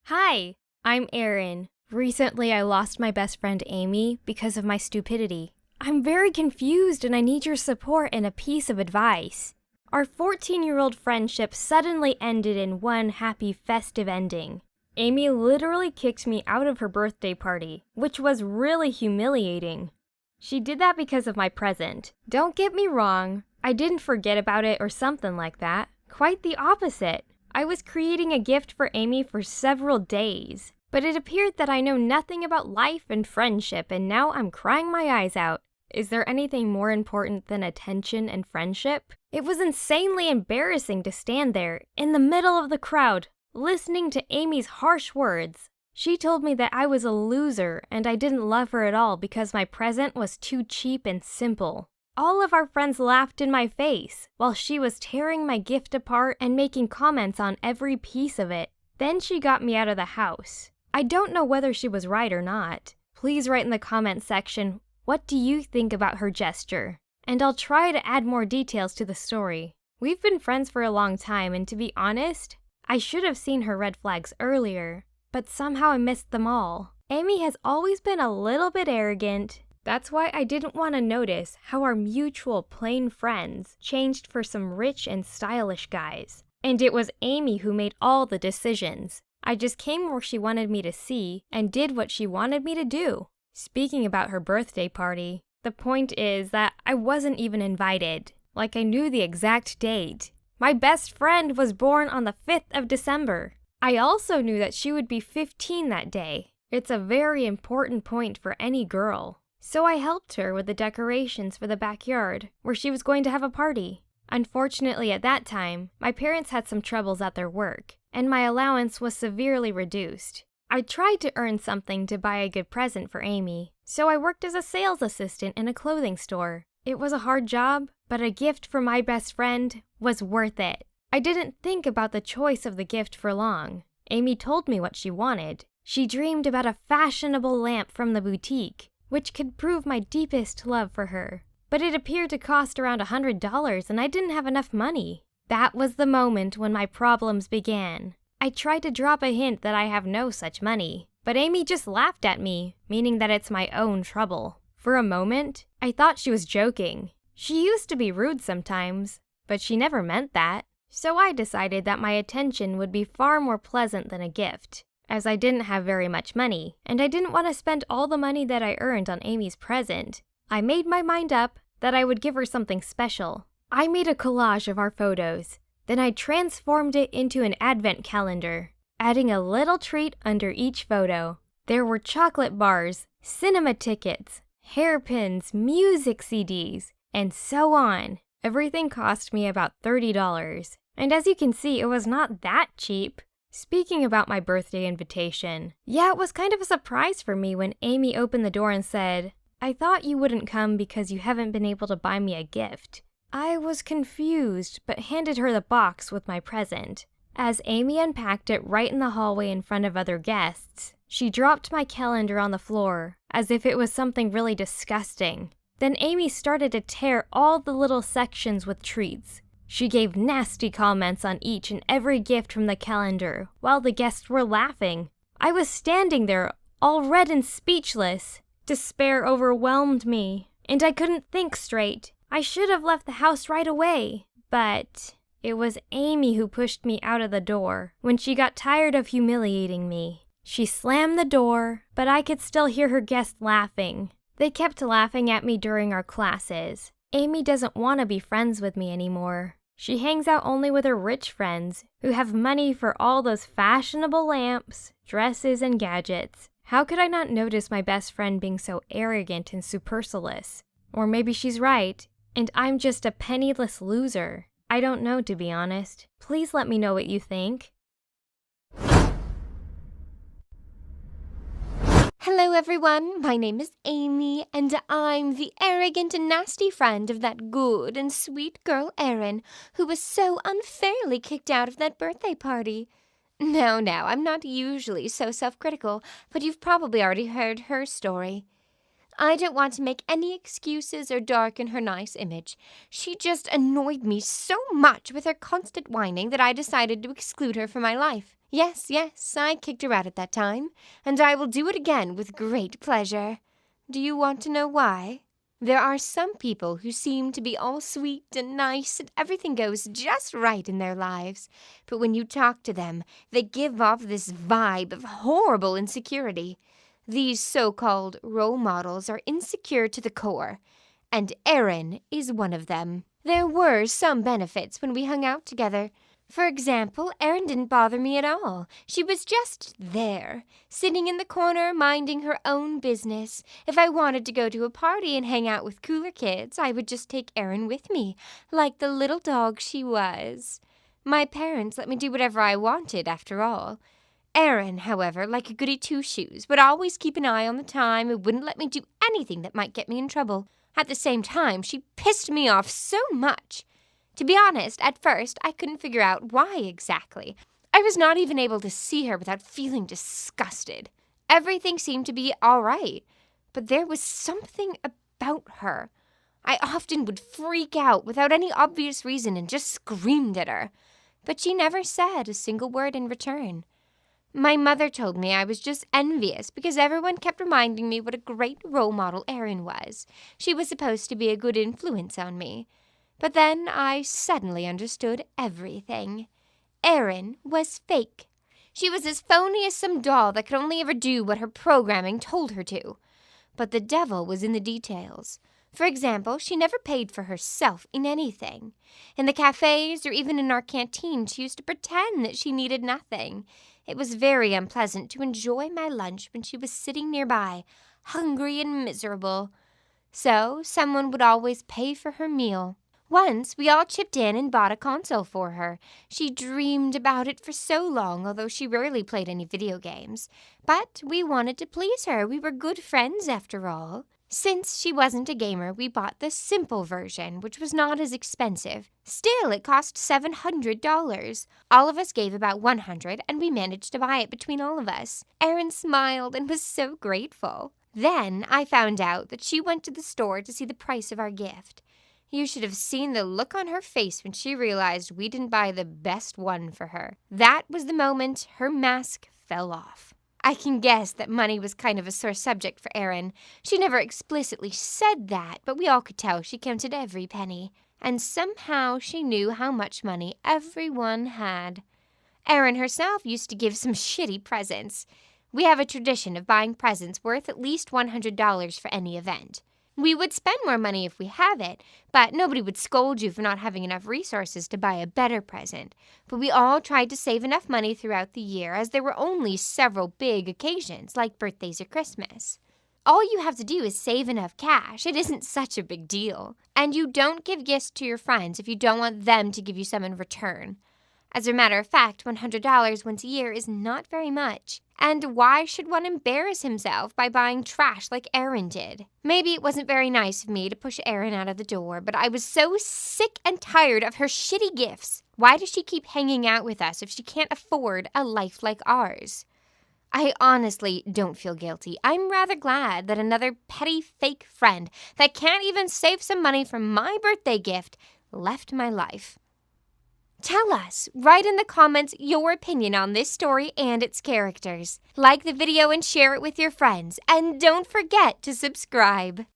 Hi, I'm Erin. Recently, I lost my best friend Amy because of my stupidity. I'm very confused and I need your support and a piece of advice. Our 14-year-old friendship suddenly ended in one happy festive ending. Amy literally kicked me out of her birthday party, which was really humiliating. She did that because of my present. Don't get me wrong, I didn't forget about it or something like that. Quite the opposite. I was creating a gift for Amy for several days, but it appeared that I know nothing about life and friendship, and now I'm crying my eyes out. Is there anything more important than attention and friendship? It was insanely embarrassing to stand there, in the middle of the crowd, listening to Amy's harsh words. She told me that I was a loser and I didn't love her at all because my present was too cheap and simple. All of our friends laughed in my face, while she was tearing my gift apart and making comments on every piece of it. Then she got me out of the house. I don't know whether she was right or not. Please write in the comment section, what do you think about her gesture? And I'll try to add more details to the story. We've been friends for a long time, and to be honest, I should have seen her red flags earlier, but somehow I missed them all. Amy has always been a little bit arrogant. That's why I didn't want to notice how our mutual plain friends changed for some rich and stylish guys. And it was Amy who made all the decisions. I just came where she wanted me to see and did what she wanted me to do. Speaking about her birthday party, the point is that I wasn't even invited. Like I knew the exact date. My best friend was born on the 5th of December. I also knew that she would be 15 that day. It's a very important point for any girl. So I helped her with the decorations for the backyard, where she was going to have a party. Unfortunately, at that time, my parents had some troubles at their work, and my allowance was severely reduced. I tried to earn something to buy a good present for Amy, so I worked as a sales assistant in a clothing store. It was a hard job, but a gift for my best friend was worth it. I didn't think about the choice of the gift for long. Amy told me what she wanted. She dreamed about a fashionable lamp from the boutique, which could prove my deepest love for her. But it appeared to cost around $100 and I didn't have enough money. That was the moment when my problems began. I tried to drop a hint that I have no such money, but Amy just laughed at me, meaning that it's my own trouble. For a moment, I thought she was joking. She used to be rude sometimes, but she never meant that. So I decided that my attention would be far more pleasant than a gift, as I didn't have very much money, and I didn't want to spend all the money that I earned on Amy's present. I made my mind up that I would give her something special. I made a collage of our photos. Then I transformed it into an advent calendar, adding a little treat under each photo. There were chocolate bars, cinema tickets, hairpins, music CDs, and so on. Everything cost me about $30. And as you can see, it was not that cheap. Speaking about my birthday invitation, yeah, it was kind of a surprise for me when Amy opened the door and said, "I thought you wouldn't come because you haven't been able to buy me a gift." I was confused, but handed her the box with my present. As Amy unpacked it right in the hallway in front of other guests, she dropped my calendar on the floor, as if it was something really disgusting. Then Amy started to tear all the little sections with treats. She gave nasty comments on each and every gift from the calendar, while the guests were laughing. I was standing there, all red and speechless. Despair overwhelmed me, and I couldn't think straight. I should have left the house right away, but it was Amy who pushed me out of the door when she got tired of humiliating me. She slammed the door, but I could still hear her guests laughing. They kept laughing at me during our classes. Amy doesn't want to be friends with me anymore. She hangs out only with her rich friends who have money for all those fashionable lamps, dresses, and gadgets. How could I not notice my best friend being so arrogant and supercilious? Or maybe she's right, and I'm just a penniless loser. I don't know, to be honest. Please let me know what you think. Hello everyone, my name is Amy, and I'm the arrogant and nasty friend of that good and sweet girl Erin, who was so unfairly kicked out of that birthday party. No, I'm not usually so self-critical, but you've probably already heard her story. I don't want to make any excuses or darken her nice image. She just annoyed me so much with her constant whining that I decided to exclude her from my life. Yes, I kicked her out at that time, and I will do it again with great pleasure. Do you want to know why? There are some people who seem to be all sweet and nice and everything goes just right in their lives. But when you talk to them, they give off this vibe of horrible insecurity. These so-called role models are insecure to the core, and Erin is one of them. There were some benefits when we hung out together. For example, Erin didn't bother me at all. She was just there, sitting in the corner, minding her own business. If I wanted to go to a party and hang out with cooler kids, I would just take Erin with me, like the little dog she was. My parents let me do whatever I wanted, after all. Erin, however, like a goody two-shoes, would always keep an eye on the time and wouldn't let me do anything that might get me in trouble. At the same time, she pissed me off so much. To be honest, at first, I couldn't figure out why exactly. I was not even able to see her without feeling disgusted. Everything seemed to be all right, but there was something about her. I often would freak out without any obvious reason and just screamed at her. But she never said a single word in return. My mother told me I was just envious because everyone kept reminding me what a great role model Erin was. She was supposed to be a good influence on me. But then I suddenly understood everything. Erin was fake. She was as phony as some doll that could only ever do what her programming told her to. But the devil was in the details. For example, she never paid for herself in anything. In the cafes or even in our canteen, she used to pretend that she needed nothing. It was very unpleasant to enjoy my lunch when she was sitting nearby, hungry and miserable. So someone would always pay for her meal. Once, we all chipped in and bought a console for her. She dreamed about it for so long, although she rarely played any video games. But we wanted to please her. We were good friends, after all. Since she wasn't a gamer, we bought the simple version, which was not as expensive. Still, it cost $700. All of us gave about $100, and we managed to buy it between all of us. Erin smiled and was so grateful. Then I found out that she went to the store to see the price of our gift. You should have seen the look on her face when she realized we didn't buy the best one for her. That was the moment her mask fell off. I can guess that money was kind of a sore subject for Erin. She never explicitly said that, but we all could tell she counted every penny. And somehow she knew how much money everyone had. Erin herself used to give some shitty presents. We have a tradition of buying presents worth at least $100 for any event. We would spend more money if we have it, but nobody would scold you for not having enough resources to buy a better present. But we all tried to save enough money throughout the year, as there were only several big occasions, like birthdays or Christmas. All you have to do is save enough cash. It isn't such a big deal. And you don't give gifts to your friends if you don't want them to give you some in return. As a matter of fact, $100 once a year is not very much. And why should one embarrass himself by buying trash like Erin did? Maybe it wasn't very nice of me to push Erin out of the door, but I was so sick and tired of her shitty gifts. Why does she keep hanging out with us if she can't afford a life like ours? I honestly don't feel guilty. I'm rather glad that another petty fake friend that can't even save some money for my birthday gift left my life. Tell us, write in the comments your opinion on this story and its characters. Like the video and share it with your friends. And don't forget to subscribe.